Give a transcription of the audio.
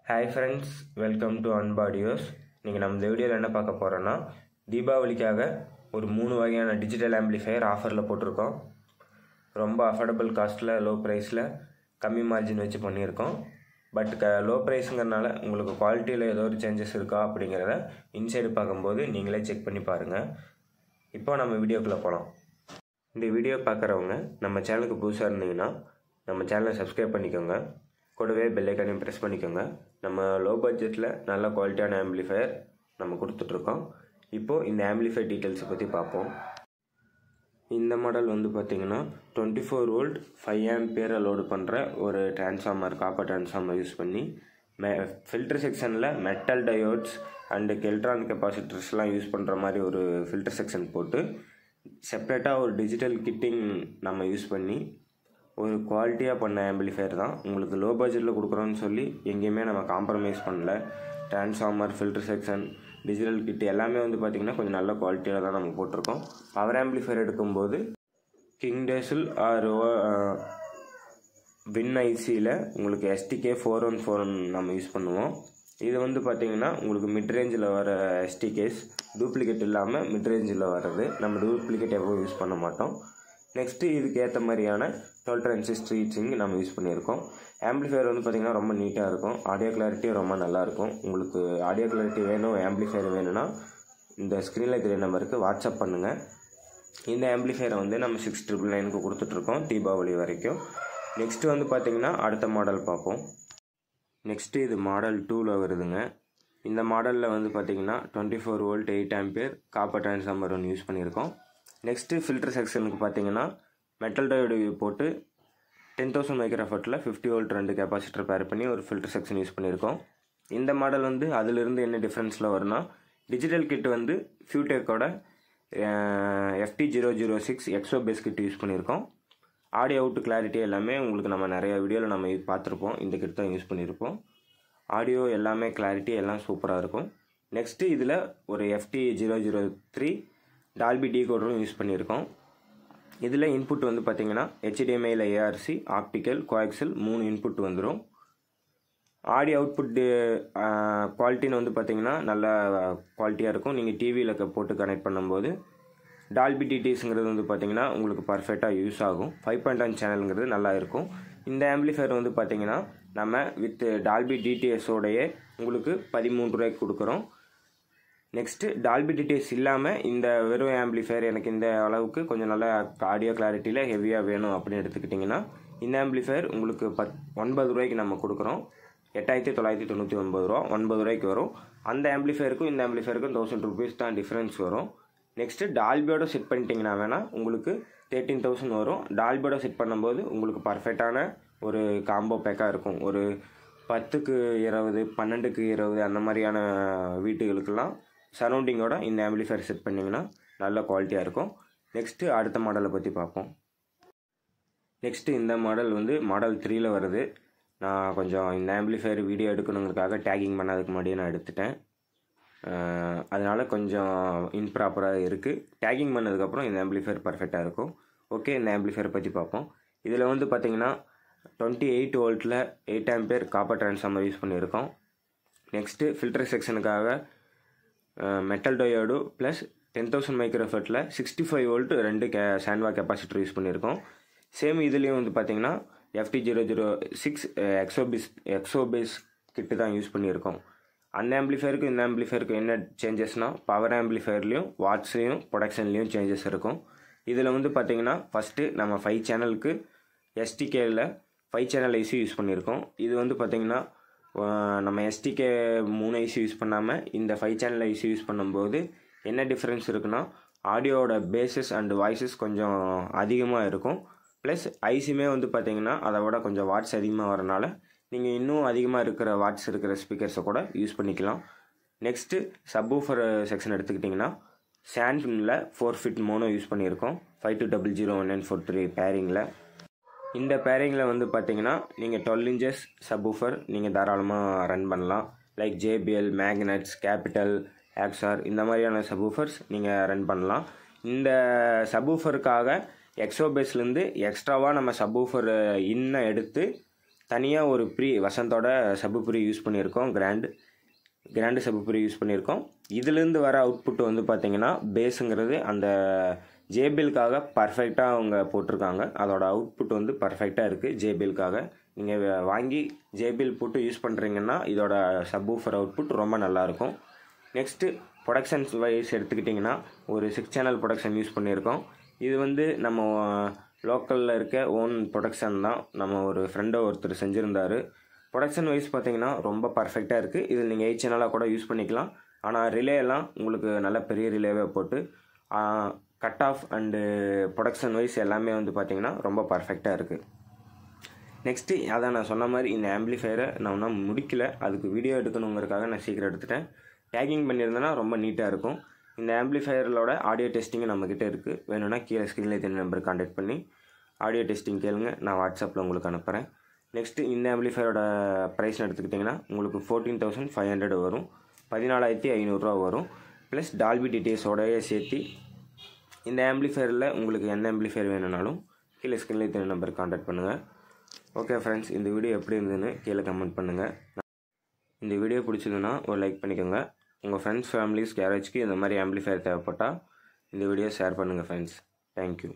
Hi friends, welcome to அன்பாடியோஸ். நீங்கள் நம்ம இந்த வீடியோவில் என்ன பார்க்க போகிறோன்னா, தீபாவளிக்காக ஒரு 3 வகையான டிஜிட்டல் ஆம்பிளிஃபையர் ஆஃபரில் போட்டிருக்கோம். ரொம்ப அஃபோர்டபுள் காஸ்ட்டில், லோ ப்ரைஸில், கம்மி மார்ஜின் வச்சு பண்ணியிருக்கோம். பட் லோ ப்ரைஸுங்கிறனால உங்களுக்கு குவாலிட்டியில் ஏதோ ஒரு சேஞ்சஸ் இருக்கா அப்படிங்கிறத இன்சைடு பார்க்கும்போது நீங்களே செக் பண்ணி பாருங்கள். இப்போ நம்ம வீடியோக்குள்ளே போகலாம். இந்த வீடியோ பார்க்குறவங்க நம்ம சேனலுக்கு புதுசாக இருந்தீங்கன்னா நம்ம சேனலை சப்ஸ்கிரைப் பண்ணிக்கோங்க. கூடவே பெல் ஐக்கானையும் ப்ரெஸ் பண்ணிக்கோங்க. நம்ம லோ பட்ஜெட்டில் நல்ல குவாலிட்டியான ஆம்பிளிஃபையர் நம்ம கொடுத்துட்ருக்கோம். இப்போது இந்த ஆம்பிளிஃபையர் டீட்டெயில்ஸை பற்றி பார்ப்போம். இந்த மாடல் வந்து பார்த்திங்கன்னா 24 வோல்ட் 5 ஆம்பியரை லோடு பண்ணுற ஒரு டிரான்ஸ்ஃபார்மர், காப்பர் டிரான்ஸ்ஃபார்மர் யூஸ் பண்ணி ஃபில்டர் செக்ஷனில் மெட்டல் டயோட்ஸ் அண்டு கெல்ட்ரான் கெப்பாசிட்டர்ஸ்லாம் யூஸ் பண்ணுற மாதிரி ஒரு ஃபில்டர் செக்ஷன் போட்டு செப்ரேட்டாக ஒரு டிஜிட்டல் கிட்டிங் நம்ம யூஸ் பண்ணி ஒரு குவாலிட்டியாக பண்ண ஆம்பிளிஃபையர் தான். உங்களுக்கு லோ பட்ஜெட்டில் கொடுக்குறோன்னு சொல்லி எங்கேயுமே நம்ம காம்ப்ரமைஸ் பண்ணல. Transformer, filter section, digital kit எல்லாமே வந்து பார்த்திங்கன்னா கொஞ்சம் நல்ல குவாலிட்டியில் தான் நம்ம போட்டிருக்கோம். பவர் ஆம்பிளிஃபையர் எடுக்கும்போது கிங் டேசில் ஆர் வின் ஐசியில் உங்களுக்கு STK 4141 நம்ம யூஸ் பண்ணுவோம். இது வந்து பார்த்திங்கன்னா உங்களுக்கு மிட்ரேஞ்சில் வர STKs, டூப்ளிகேட் இல்லாமல் மிட்ரேஞ்சில் வர்றது. நம்ம டூப்ளிகேட் எப்பவும் யூஸ் பண்ண மாட்டோம். நெக்ஸ்ட்டு இதுக்கு ஏற்ற மாதிரியான 12 டிரான்சிஸ்டர் ஹீட்சிங் நம்ம யூஸ் பண்ணியிருக்கோம். ஆம்பிளிஃபையர் வந்து பார்த்திங்கன்னா ரொம்ப நீட்டாக இருக்கும். ஆடியோ கிளாரிட்டியும் ரொம்ப நல்லாயிருக்கும். உங்களுக்கு ஆடியோ கிளாரிட்டி வேணும், ஆம்பிளிஃபையர் வேணும்னா இந்த ஸ்க்ரீனில் தெரிய நம்பருக்கு வாட்ஸ்அப் பண்ணுங்கள். இந்த ஆம்பிளிஃபையரை வந்து நம்ம 6999க்கு கொடுத்துட்ருக்கோம் தீபாவளி வரைக்கும். நெக்ஸ்ட்டு வந்து பார்த்திங்கன்னா அடுத்த மாடல் பார்ப்போம். நெக்ஸ்ட்டு இது மாடல் 2ல் வருதுங்க. இந்த மாடலில் வந்து பார்த்திங்கன்னா 24 வோல்ட் 8 ஆம்பியர் காப்பர் டிரான்ஸ்ஃபார்மர் ஒன்று யூஸ் பண்ணியிருக்கோம். நெக்ஸ்ட்டு ஃபில்டர் செக்ஷனுக்கு பார்த்திங்கன்னா மெட்டல் டயோடு போட்டு 10,000 மைக்ரோஃபாட்டில் 50 வோல்ட் 2 கெப்பாசிட்டர் பேர் பண்ணி ஒரு ஃபில்டர் செக்ஷன் யூஸ் பண்ணியிருக்கோம். இந்த மாடல் வந்து அதிலிருந்து என்ன டிஃப்ரென்ஸில் வரும்னா, டிஜிட்டல் கிட் வந்து ஃபியூடெக்கோட FT006 எக்ஸோ பேஸ் கிட் யூஸ் பண்ணியிருக்கோம். ஆடியோ அவுட் கிளாரிட்டி எல்லாமே உங்களுக்கு நம்ம நிறைய வீடியோவில் நம்ம பார்த்துருப்போம். இந்த கிட் தான் யூஸ் பண்ணியிருப்போம். ஆடியோ எல்லாமே கிளாரிட்டி எல்லாம் சூப்பராக இருக்கும். நெக்ஸ்ட்டு இதில் ஒரு FT003 டால்பி டீகோடரும் யூஸ் பண்ணியிருக்கோம். இதில் இன்புட் வந்து பார்த்திங்கன்னா HDMI, ARC, optical, coaxial 3 input வந்துடும். ஆடியோ அவுட்புட் குவாலிட்டின்னு வந்து பார்த்திங்கன்னா நல்ல குவாலிட்டியாக இருக்கும். நீங்கள் டிவியில் போட்டு கனெக்ட் பண்ணும்போது டால்பி டிடிஎஸ்ங்கிறது வந்து பார்த்திங்கன்னா உங்களுக்கு பர்ஃபெக்டாக யூஸ் ஆகும். 5.1 சேனலுங்கிறது நல்லா இருக்கும். இந்த ஆம்பிளிஃபையர் வந்து பார்த்திங்கன்னா நம்ம வித் டால்பி டிடிஎஸோடையே உங்களுக்கு 13 ரூபாய்க்கு கொடுக்குறோம். நெக்ஸ்ட்டு டால்பி டிடிஎஸ் இல்லாமல் இந்த வெறும் ஆம்பிளிஃபையர் எனக்கு இந்த அளவுக்கு கொஞ்சம் நல்ல ஆடியோ கிளாரிட்டியில் ஹெவியாக வேணும் அப்படின்னு எடுத்துக்கிட்டிங்கன்னா இந்த ஆம்பிளிஃபையர் உங்களுக்கு 9 ரூபாய்க்கு நம்ம கொடுக்குறோம். 8,999 ரூபா 9 ரூபாய்க்கு வரும். அந்த ஆம்பிளிஃபையருக்கும் இந்த ஆம்பிளிஃபையருக்கும் 1000 ருபீஸ் தான் டிஃப்ரென்ஸ் வரும். நெக்ஸ்ட்டு டால்பியோட செட் பண்ணிட்டீங்கன்னா வேணால் உங்களுக்கு 13,000 வரும். டால்பியோட செட் பண்ணும்போது உங்களுக்கு பர்ஃபெக்டான ஒரு காம்போ பேக்காக இருக்கும். ஒரு 10க்கு 20, 12க்கு 20 அந்த மாதிரியான வீட்டுகளுக்கெல்லாம் சரௌண்டிங்கோட இந்த ஆம்பிளிஃபையர் செட் பண்ணிங்கன்னா நல்ல குவாலிட்டியாக இருக்கும். நெக்ஸ்ட்டு அடுத்த மாடலை பற்றி பார்ப்போம். நெக்ஸ்ட்டு இந்த மாடல் வந்து மாடல் 3ல் வருது. நான் கொஞ்சம் இந்த ஆம்பிளிஃபையர் வீடியோ எடுக்கணுங்கிறதுக்காக டேகிங் பண்ணதுக்கு முன்னாடியே நான் எடுத்துட்டேன். அதனால் கொஞ்சம் இன்ப்ராப்பராக இருக்குது. டேகிங் பண்ணதுக்கப்புறம் இந்த ஆம்பிளிஃபையர் பர்ஃபெக்டாக இருக்கும். ஓகே, இந்த ஆம்பிளிஃபையர் பற்றி பார்ப்போம். இதில் வந்து பார்த்திங்கன்னா 28 வோல்ட்டில் 8 ஆம்பியர் காப்பர் டிரான்ஸ்ஃபார்மர் யூஸ் பண்ணியிருக்கோம். நெக்ஸ்ட்டு ஃபில்டர் செக்ஷனுக்காக மெட்டல் டயோடு ப்ளஸ் 10,000 மைக்ரோஃபாட்டில் 65 வோல்ட் 2 சாண்ட்வா கெப்பாசிட்டர் யூஸ் பண்ணியிருக்கோம். சேம் இதுலேயும் வந்து பார்த்திங்கன்னா FT006 எக்ஸோ பேஸ் கிட்டு தான் யூஸ் பண்ணியிருக்கோம். அந்த ஆம்பிளிஃபையருக்கும் இந்த ஆம்பிளிஃபையருக்கும் என்ன சேஞ்சஸ்னால், பவர் ஆம்பிளிஃபையர்லேயும் வாட்ஸ்லேயும் ப்ரொடக்ஷன்லேயும் சேஞ்சஸ் இருக்கும். இதில் வந்து பார்த்திங்கன்னா ஃபஸ்ட்டு நம்ம 5 சேனலுக்கு STKவில் 5 சேனல் ஐசி யூஸ் பண்ணியிருக்கோம். இது வந்து பார்த்திங்கன்னா நம்ம STK 3 ஐசி யூஸ் பண்ணாமல் இந்த 5 சேனல் ஐசி யூஸ் பண்ணும்போது என்ன டிஃப்ரென்ஸ் இருக்குன்னா, ஆடியோவோட பேஸஸ் அண்ட் வாய்ஸஸ் கொஞ்சம் அதிகமாக இருக்கும். ப்ளஸ் ஐசியுமே வந்து பார்த்திங்கன்னா அதை விட கொஞ்சம் வாட்ஸ் அதிகமாக வரனால நீங்கள் இன்னும் அதிகமாக இருக்கிற வாட்ஸ் இருக்கிற ஸ்பீக்கர்ஸை கூட யூஸ் பண்ணிக்கலாம். நெக்ஸ்ட்டு சப்வூஃபர் செக்ஷன் எடுத்துக்கிட்டிங்கன்னா சான்ஃபினில் 4 ஃபீட் மோனோ யூஸ் பண்ணியிருக்கோம். 52001943 பேரிங்கில். இந்த பேரிங்கில் வந்து பார்த்திங்கன்னா நீங்கள் 12 இன்ச்சஸ் சப்வூஃபர் நீங்கள் தாராளமாக ரன் பண்ணலாம். லைக் JBL, மேக்னட்ஸ், கேபிட்டல், ஆக்ஸார் இந்த மாதிரியான சப்வூஃபர்ஸ் நீங்கள் ரன் பண்ணலாம். இந்த சப்வூஃபருக்காக எக்ஸோ பேஸ்லேருந்து எக்ஸ்ட்ராவாக நம்ம சப்வூஃபர் இன்னும் எடுத்து தனியாக ஒரு வசந்தோட சப்பு ப்ரீ யூஸ் பண்ணியிருக்கோம். கிராண்டு சப்பு ப்ரீ யூஸ் பண்ணியிருக்கோம். இதிலேருந்து வர அவுட்புட் வந்து பார்த்திங்கன்னா பேஸுங்கிறது அந்த ஜேபிஎல்காக பர்ஃபெக்டாக அவங்க போட்டிருக்காங்க. அதோட அவுட்புட் வந்து பர்ஃபெக்டாக இருக்குது ஜேபிஎல்காக. நீங்கள் வாங்கி ஜேபிஎல் போட்டு யூஸ் பண்ணுறீங்கன்னா இதோட சப்வூஃபர் அவுட்புட் ரொம்ப நல்லாயிருக்கும். நெக்ஸ்ட்டு ப்ரொடக்ஷன்ஸ் வைஸ் எடுத்துக்கிட்டிங்கன்னா ஒரு 6 சேனல் ப்ரொடக்ஷன் யூஸ் பண்ணியிருக்கோம். இது வந்து நம்ம லோக்கலில் இருக்க ஓன் ப்ரொடக்ஷன் தான். நம்ம ஒரு ஃப்ரெண்டை ஒருத்தர் செஞ்சுருந்தார். ப்ரொடக்ஷன் வைஸ் பார்த்திங்கன்னா ரொம்ப பர்ஃபெக்டாக இருக்குது. இதில் நீங்கள் 8 சேனலாக கூட யூஸ் பண்ணிக்கலாம். ஆனால் ரிலேலாம் உங்களுக்கு நல்ல பெரிய ரிலேவே போட்டு cut off and protection wise எல்லாமே வந்து பார்த்திங்கன்னா ரொம்ப பர்ஃபெக்டாக இருக்குது. நெக்ஸ்ட்டு அதான் நான் சொன்ன மாதிரி இந்த ஆம்பிளிஃபையரை நான் இன்னும் முடிக்கலை. அதுக்கு வீடியோ எடுக்கணுங்கிறதுக்காக நான் சீக்கிரம் எடுத்துட்டேன். டேக்கிங் பண்ணியிருந்தேன்னா ரொம்ப நீட்டாக இருக்கும். இந்த ஆம்பிளிஃபையரோட ஆடியோ டெஸ்டிங்கு நம்மக்கிட்ட இருக்குது. வேணும்னா கீழே ஸ்க்ரீனில் தெரிய நம்பர் கான்டாக்ட் பண்ணி ஆடியோ டெஸ்டிங் கேளுங்க. நான் வாட்ஸ்அப்பில் உங்களுக்கு அனுப்புகிறேன். நெக்ஸ்ட்டு இந்த ஆம்பிளிஃபையரோட ப்ரைஸ்னு எடுத்துக்கிட்டிங்கன்னா உங்களுக்கு 14,500 வரும். 14,500 வரும். ப்ளஸ் டால்பி டிடிஎஸோடையே சேர்த்து இந்த ஆம்பிளிஃபையரில் உங்களுக்கு என்ன ஆம்பிளிஃபையர் வேணும்னாலும் கீழே ஸ்க்ரீனில் தெரிய நம்பர் கான்டாக்ட் பண்ணுங்கள். ஓகே ஃப்ரெண்ட்ஸ், இந்த வீடியோ எப்படி இருந்ததுன்னு கீழே கமெண்ட் பண்ணுங்கள். இந்த வீடியோ பிடிச்சதுன்னா ஒரு லைக் பண்ணிக்கோங்க. உங்கள் ஃப்ரெண்ட்ஸ் ஃபேமிலிஸ் கேரேஜ்க்கு இந்த மாதிரி ஆம்பிளிஃபையர் தேவைப்பட்டால் இந்த வீடியோ ஷேர் பண்ணுங்கள் ஃப்ரெண்ட்ஸ். தேங்க்யூ.